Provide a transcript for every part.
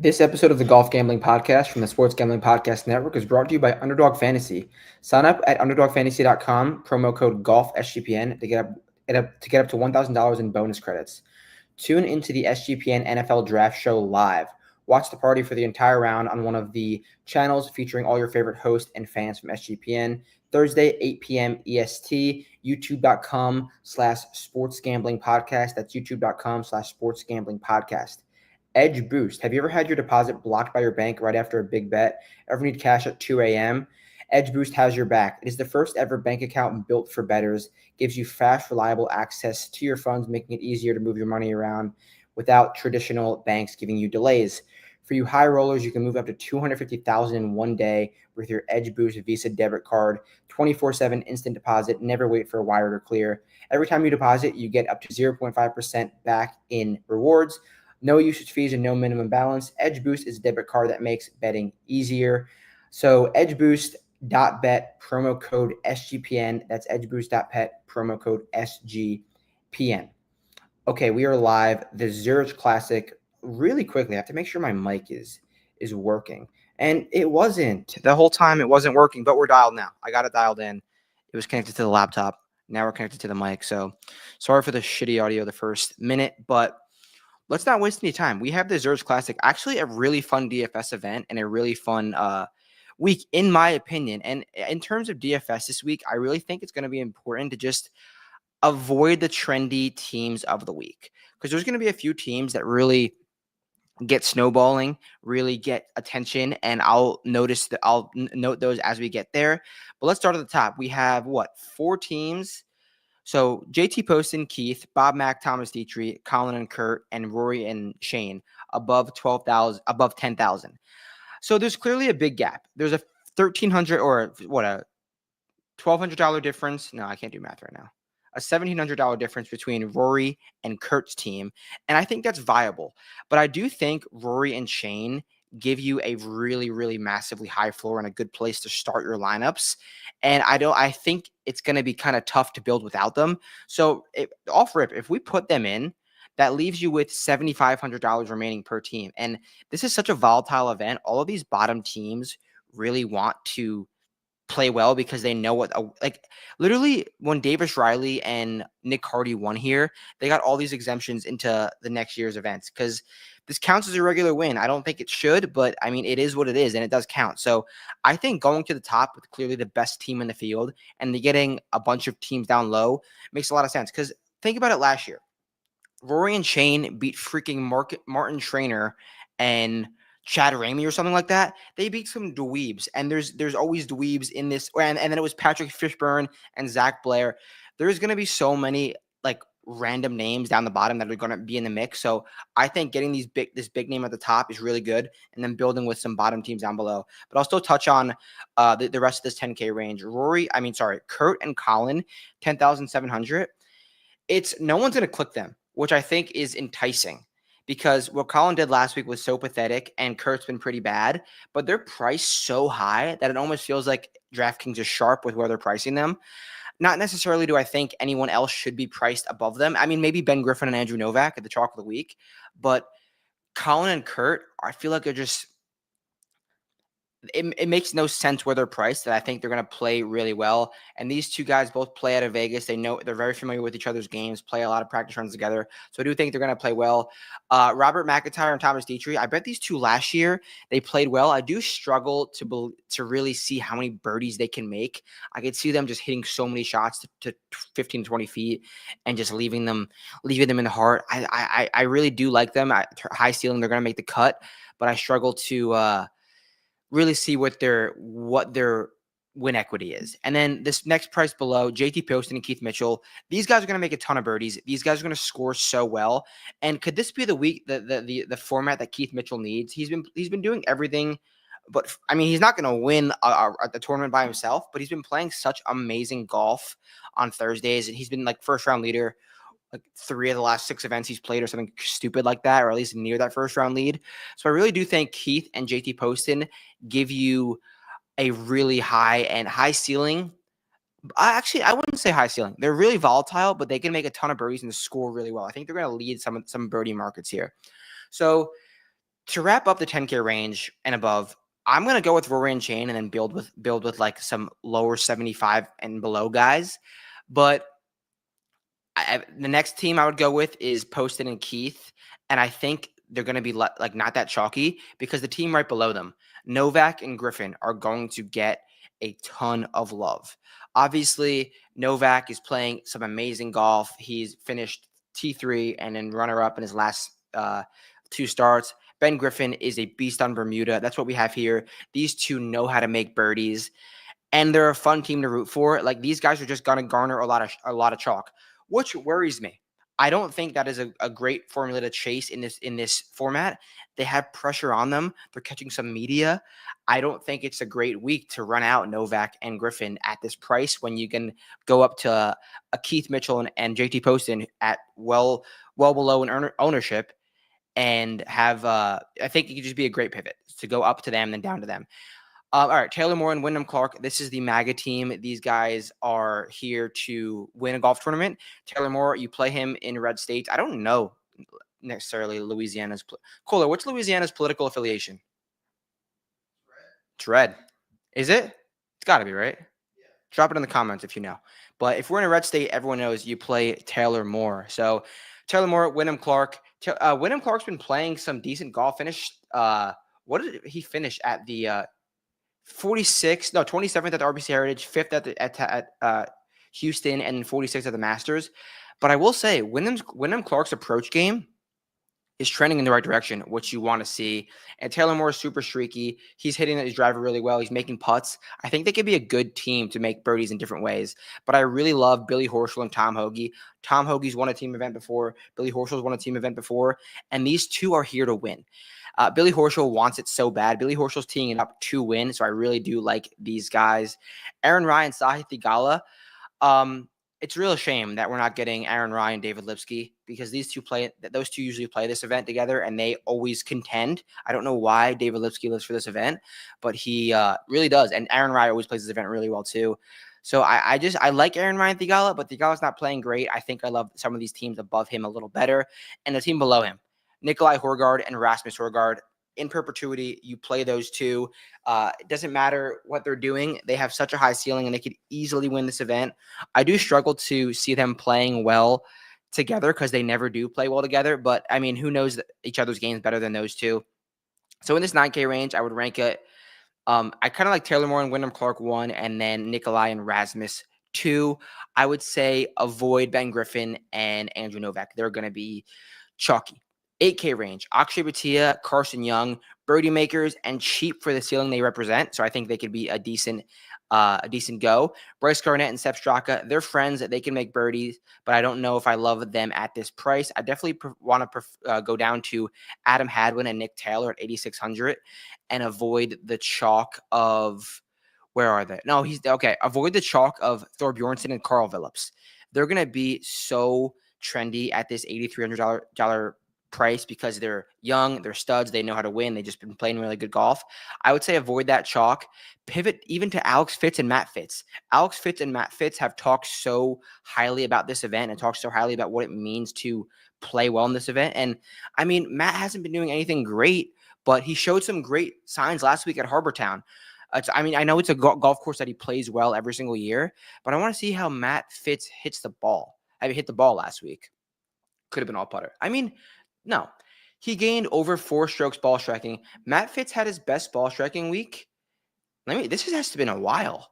This episode of the Golf Gambling Podcast from the Sports Gambling Podcast Network is brought to you by Underdog Fantasy. Sign up at underdogfantasy.com, promo code GOLFSGPN to get up to $1,000 in bonus credits. Tune into the SGPN NFL Draft Show live. Watch the party for the entire round on one of the channels featuring all your favorite hosts and fans from SGPN. Thursday, 8 p.m. EST, youtube.com/sportsgamblingpodcast. That's youtube.com/sportsgamblingpodcast. Edge Boost. Have you ever had your deposit blocked by your bank right after a big bet? Ever need cash at 2 a.m.? Edge Boost has your back. It is the first ever bank account built for bettors, gives you fast, reliable access to your funds, making it easier to move your money around without traditional banks giving you delays. For you high rollers, you can move up to $250,000 in one day with your Edge Boost Visa debit card, 24/7 instant deposit, never wait for a wire to clear. Every time you deposit, you get up to 0.5% back in rewards. No usage fees and no minimum balance. Edge Boost is a debit card that makes betting easier. So edgeboost.bet, promo code SGPN. That's edgeboost.bet, promo code SGPN. Okay, we are live. The Zurich Classic. Really quickly, I have to make sure my mic is working. And it wasn't. The whole time it wasn't working, but we're dialed now. I got it dialed in. It was connected to the laptop. Now we're connected to the mic. So sorry for the shitty audio the first minute, but let's not waste any time. We have the Zurich Classic, actually a really fun DFS event and a really fun week, in my opinion. And in terms of DFS this week, I really think it's going to be important to just avoid the trendy teams of the week, because there's going to be a few teams that really get snowballing, really get attention, and I'll note those as we get there. But let's start at the top. We have four teams. So JT Poston, Keith, Bob Mack, Thomas Dietrich, Colin and Kurt, and Rory and Shane above 12,000, above 10,000. So there's clearly a big gap. There's a $1,300 or a $1,200 difference. No, I can't do math right now. A $1,700 difference between Rory and Kurt's team, and I think that's viable. But I do think Rory and Shane give you a really, really massively high floor and a good place to start your lineups. And I think it's going to be kind of tough to build without them. So off rip, if we put them in, that leaves you with $7,500 remaining per team. And this is such a volatile event. All of these bottom teams really want to play well because they know literally when Davis Riley and Nick Hardy won here, they got all these exemptions into the next year's events because this counts as a regular win. I don't think it should, but I mean, it is what it is, and it does count. So I think going to the top with clearly the best team in the field and getting a bunch of teams down low makes a lot of sense, because think about it last year. Rory and Shane beat freaking Martin Trainer and Chad Ramey or something like that. They beat some dweebs, and there's always dweebs in this. And then it was Patrick Fishburne and Zach Blair. There's going to be so many random names down the bottom that are going to be in the mix. So I think getting this big name at the top is really good, and then building with some bottom teams down below. But I'll still touch on the rest of this 10K range. Kurt and Colin, 10,700. No one's going to click them, which I think is enticing, because what Colin did last week was so pathetic and Kurt's been pretty bad, but they're priced so high that it almost feels like DraftKings is sharp with where they're pricing them. Not necessarily do I think anyone else should be priced above them. I mean, maybe Ben Griffin and Andrew Novak at the chalk of the week, but Colin and Kurt, I feel like they're just it makes no sense where they're priced, that I think they're going to play really well. And these two guys both play out of Vegas. They're very familiar with each other's games, play a lot of practice runs together. So I do think they're going to play well. Robert McIntyre and Thomas Dietrich, I bet these two last year, they played well. I do struggle to really see how many birdies they can make. I could see them just hitting so many shots to 15 to 20 feet and just leaving them in the heart. I really do like them. High ceiling, they're going to make the cut, but I struggle to really see what their win equity is. And then this next price below, JT Poston and Keith Mitchell, these guys are going to make a ton of birdies. These guys are going to score so well. And could this be the week, the format that Keith Mitchell needs? He's been doing everything, but I mean, he's not going to win the tournament by himself, but he's been playing such amazing golf on Thursdays, and he's been first round leader 3 of the last 6 events he's played, or something stupid like that, or at least near that first round lead. So I really do think Keith and JT Poston give you a really high ceiling. I wouldn't say high ceiling. They're really volatile, but they can make a ton of birdies and score really well. I think they're going to lead some birdie markets here. So To wrap up the 10K range and above, I'm gonna go with Rory and Shane and then build with like some lower 75 and below guys. But the next team I would go with is Poston and Keith, and I think they're going to be like not that chalky because the team right below them, Novak and Griffin, are going to get a ton of love. Obviously, Novak is playing some amazing golf. He's finished T3 and then runner-up in his last two starts. Ben Griffin is a beast on Bermuda. That's what we have here. These two know how to make birdies, and they're a fun team to root for. Like, these guys are just going to garner a lot of chalk, which worries me. I don't think that is a great formula to chase in this format. They have pressure on them. They're catching some media. I don't think it's a great week to run out Novak and Griffin at this price when you can go up to a Keith Mitchell and JT Poston at well below an ownership and have I think it could just be a great pivot to go up to them then down to them. All right, Taylor Moore and Wyndham Clark. This is the MAGA team. These guys are here to win a golf tournament. Taylor Moore, you play him in red states. I don't know necessarily Louisiana's. Kohler, what's Louisiana's political affiliation? It's red. Is it? It's got to be, right? Yeah. Drop it in the comments if you know. But if we're in a red state, everyone knows you play Taylor Moore. So Taylor Moore, Wyndham Clark. Wyndham Clark's been playing some decent golf. Finish. What did he finish at the 27th at the RBC Heritage, 5th at Houston, and 46th at the Masters. But I will say, Wyndham Clark's approach game is trending in the right direction, which you want to see. And Taylor Moore is super streaky. He's hitting his driver really well. He's making putts. I think they could be a good team to make birdies in different ways. But I really love Billy Horschel and Tom Hoagie. Tom Hoagie's won a team event before. Billy Horschel's won a team event before. And these two are here to win. Billy Horschel wants it so bad. Billy Horschel's teeing it up to win, so I really do like these guys. Aaron Ryan, Sahith Theegala. It's a real shame that we're not getting Aaron Ryan, David Lipsky, because those two usually play this event together, and they always contend. I don't know why David Lipsky lives for this event, but he really does. And Aaron Ryan always plays this event really well too. So I like Aaron Ryan Theegala, but Theegala's not playing great. I think I love some of these teams above him a little better, and the team below him, Nikolai Horgaard and Rasmus Horgaard. In perpetuity, you play those two. It doesn't matter what they're doing. They have such a high ceiling, and they could easily win this event. I do struggle to see them playing well together because they never do play well together. But, I mean, who knows each other's games better than those two? So in this 9K range, I would rank it. I kind of like Taylor Moore and Wyndham Clark 1, and then Nikolai and Rasmus 2. I would say avoid Ben Griffin and Andrew Novak. They're going to be chalky. 8K range, Akshay Bhatia, Carson Young, birdie makers, and cheap for the ceiling they represent. So I think they could be a decent go. Bryce Garnett and Sepp Straka, they're friends. They can make birdies, but I don't know if I love them at this price. I definitely want to go down to Adam Hadwin and Nick Taylor at 8,600 and avoid the chalk of where are they? No, he's okay. Avoid the chalk of Thor Bjornsson and Carl Phillips. They're going to be so trendy at this $8,300 price because they're young, they're studs, they know how to win, they've just been playing really good golf. I would say avoid that chalk. Pivot even to Alex Fitz and Matt Fitz. Alex Fitz and Matt Fitz have talked so highly about this event and talked so highly about what it means to play well in this event. And I mean, Matt hasn't been doing anything great, but he showed some great signs last week at Harbour Town. I know it's a golf course that he plays well every single year, but I want to see how Matt Fitz hits the ball. Hit the ball last week. Could have been all putter. No, he gained over 4 strokes ball striking. Matt Fitz had his best ball striking week. This has to been a while.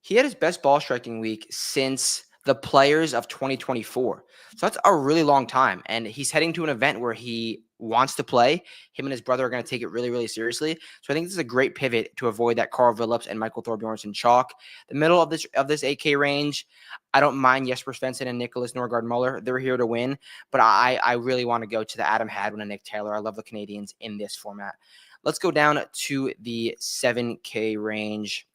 He had his best ball striking week since the Players of 2024. So that's a really long time. And he's heading to an event where he wants to play. Him and his brother are going to take it really, really seriously. So I think this is a great pivot to avoid that Carl Phillips and Michael Thorbjornsen chalk. The middle of this 8K range, I don't mind Jesper Svensson and Nicholas Norgard Muller. They're here to win. But I really want to go to the Adam Hadwin and Nick Taylor. I love the Canadians in this format. Let's go down to the 7K range.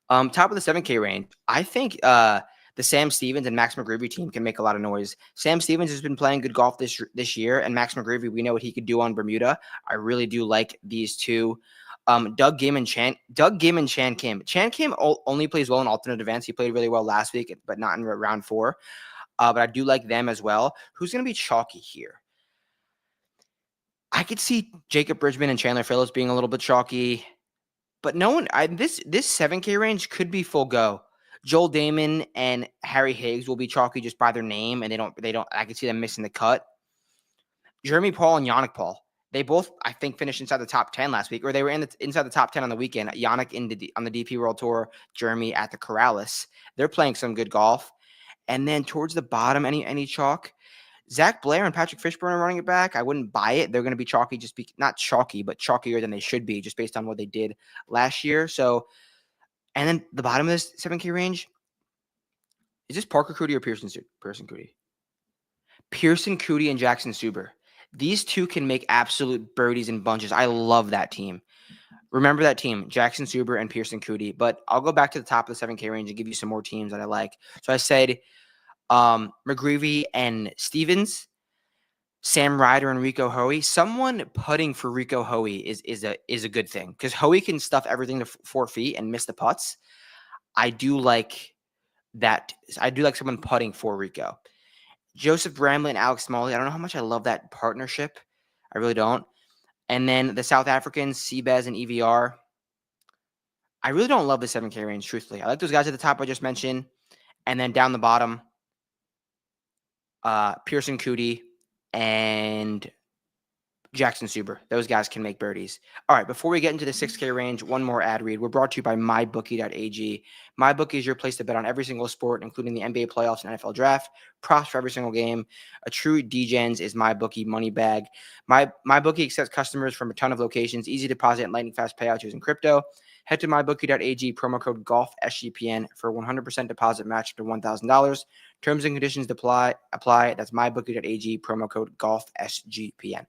Top of the 7K range, I think the Sam Stevens and Max McGreevy team can make a lot of noise. Sam Stevens has been playing good golf this year, and Max McGreevy, we know what he could do on Bermuda. I really do like these two. Doug Kim and Chan Kim. Chan Kim only plays well in alternate events. He played really well last week, but not in round 4. But I do like them as well. Who's going to be chalky here? could see Jacob Bridgman and Chandler Phillips being a little bit chalky, but no one. This 7K range could be full go. Joel Damon and Harry Higgs will be chalky just by their name, and they don't. I could see them missing the cut. Jeremy Paul and Yannick Paul. They both, I think, finished inside the top 10 last week, or they were inside the top 10 on the weekend. Yannick on the DP World Tour, Jeremy at the Corrales. They're playing some good golf. And then towards the bottom, any chalk. Zach Blair and Patrick Fishburne are running it back. I wouldn't buy it. They're going to be chalky, not chalky, but chalkier than they should be, just based on what they did last year. So, and then the bottom of this 7K range, is this Parker Cootie or Pearson Cootie? Pearson Cootie and Jackson Suber. These two can make absolute birdies in bunches. I love that team. Remember that team, Jackson Suber and Pearson Cootie. But I'll go back to the top of the 7K range and give you some more teams that I like. So I said McGreevy and Stevens, Sam Ryder and Rico Hoey. Someone putting for Rico Hoey is a good thing, because Hoey can stuff everything to 4 feet and miss the putts. I do like that. I do like someone putting for Rico. Joseph Bramlett and Alex Smalley. I don't know how much I love that partnership. I really don't. And then the South Africans, Seabez and EVR. I really don't love the 7K range, truthfully. I like those guys at the top I just mentioned. And then down the bottom, Pearson Cootie and Jackson Suber. Those guys can make birdies. All right, before we get into the 6K range, one more ad read. We're brought to you by mybookie.ag. MyBookie is your place to bet on every single sport, including the NBA playoffs and NFL draft. Props for every single game. A true DGens is MyBookie money bag. MyBookie accepts customers from a ton of locations. Easy deposit and lightning fast payouts using crypto. Head to mybookie.ag, promo code GOLFSGPN for 100% deposit match up to $1,000. Terms and conditions apply. That's mybookie.ag, promo code GOLFSGPN.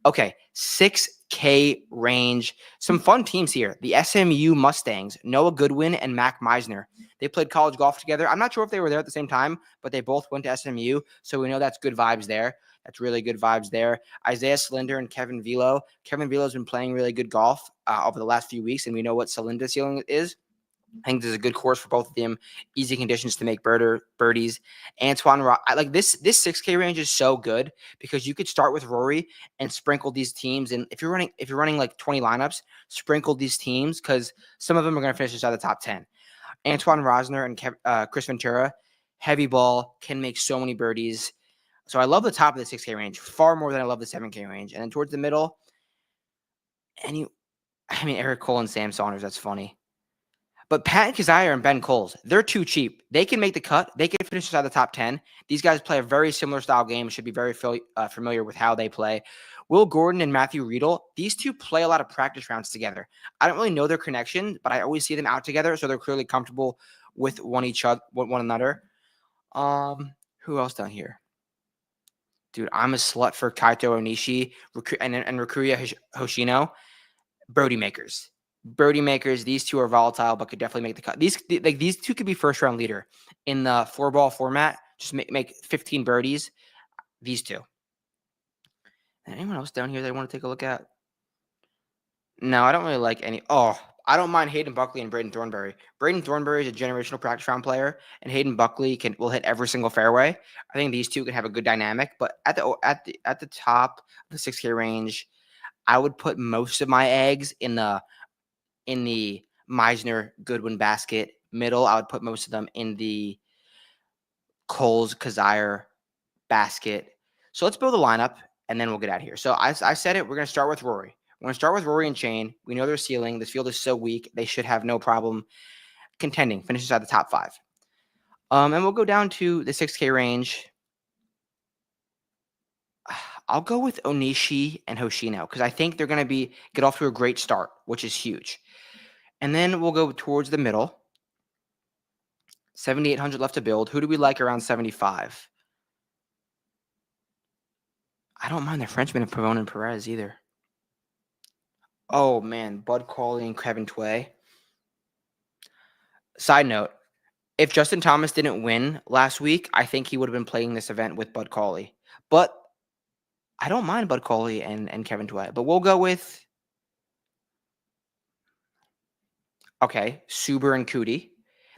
Okay, 6K range. Some fun teams here. The SMU Mustangs, Noah Goodwin and Mac Meisner. They played college golf together. I'm not sure if they were there at the same time, but they both went to SMU, so we know that's good vibes there. That's really good vibes there. Isaiah Salinder and Kevin Velo. Kevin Velo's been playing really good golf over the last few weeks, and we know what Salinda's ceiling is. I think this is a good course for both of them. Easy conditions to make birdies. Antoine, like this 6K range is so good because you could start with Rory and sprinkle these teams. And if you're running like 20 lineups, sprinkle these teams because some of them are going to finish inside the top 10. Antoine Rosner and Chris Ventura, heavy ball, can make so many birdies. So I love the top of the 6K range far more than I love the 7K range. And then towards the middle, Eric Cole and Sam Saunders, that's funny. But Pat Kazire and Ben Coles, they're too cheap. They can make the cut. They can finish inside the top 10. These guys play a very similar style game. Should be very familiar with how they play. Will Gordon and Matthew Riedel, these two play a lot of practice rounds together. I don't really know their connection, but I always see them out together, so they're clearly comfortable with one another. Who else down here? Dude, I'm a slut for Kaito Onishi and Rikuya Hoshino. Birdie makers. These two are volatile, but could definitely make the cut. These two could be first round leader in the 4-ball format. Just make 15 birdies. These two. Anyone else down here that I want to take a look at? No, I don't really like any. Oh, I don't mind Hayden Buckley and Braden Thornberry. Braden Thornberry is a generational practice round player, and Hayden Buckley will hit every single fairway. I think these two can have a good dynamic. But at the top of the 6K range, I would put most of my eggs in the Meisner Goodwin basket. Middle, I would put most of them in the Coles Kazire basket. So let's build a lineup, and then we'll get out of here. So I said it. We're going to start with Rory. We're going to start with Rory and Chain. We know their ceiling. This field is so weak. They should have no problem contending, finish inside the top 5. And we'll go down to the 6K range. I'll go with Onishi and Hoshino because I think they're going to get off to a great start, which is huge. And then we'll go towards the middle. 7,800 left to build. Who do we like around 75? I don't mind the Frenchman and Pavone and Perez either. Oh, man. Bud Cauley and Kevin Tway. Side note, if Justin Thomas didn't win last week, I think he would have been playing this event with Bud Cauley. But I don't mind Bud Cauley and Kevin Tway. But we'll go with, Suber and Cootie.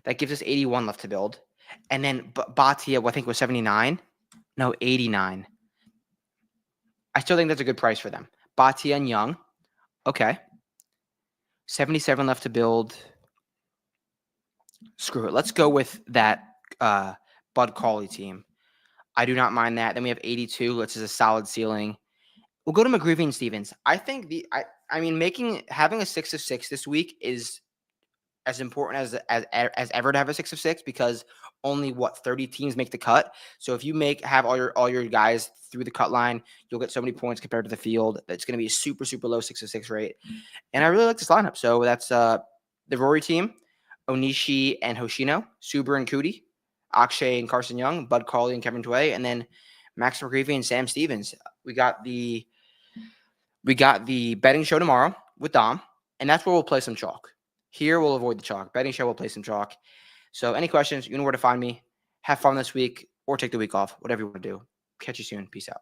That gives us 81 left to build. And then Bhatia, I think was 79. No, 89. I still think that's a good price for them. Bhatia and Young. Okay. 77 left to build. Screw it. Let's go with that Bud Cauley team. I do not mind that. Then we have 82, which is a solid ceiling. We'll go to McGreevy and Stevens. I think having a 6 of 6 this week is as important as ever to have a 6 of 6, because only 30 teams make the cut. So if you have all your guys through the cut line, you'll get so many points compared to the field. It's going to be a super, super low 6 of 6 rate. And I really like this lineup. So that's the Rory team: Onishi and Hoshino, Suber and Cootie, Akshay and Carson Young, Bud Cauley and Kevin Tway, and then Max McGreevy and Sam Stevens. We got the betting show tomorrow with Dom, and that's where we'll play some chalk. Here we'll avoid the chalk. Betting show, we'll play some chalk. So any questions, you know where to find me. Have fun this week or take the week off, whatever you want to do. Catch you soon. Peace out.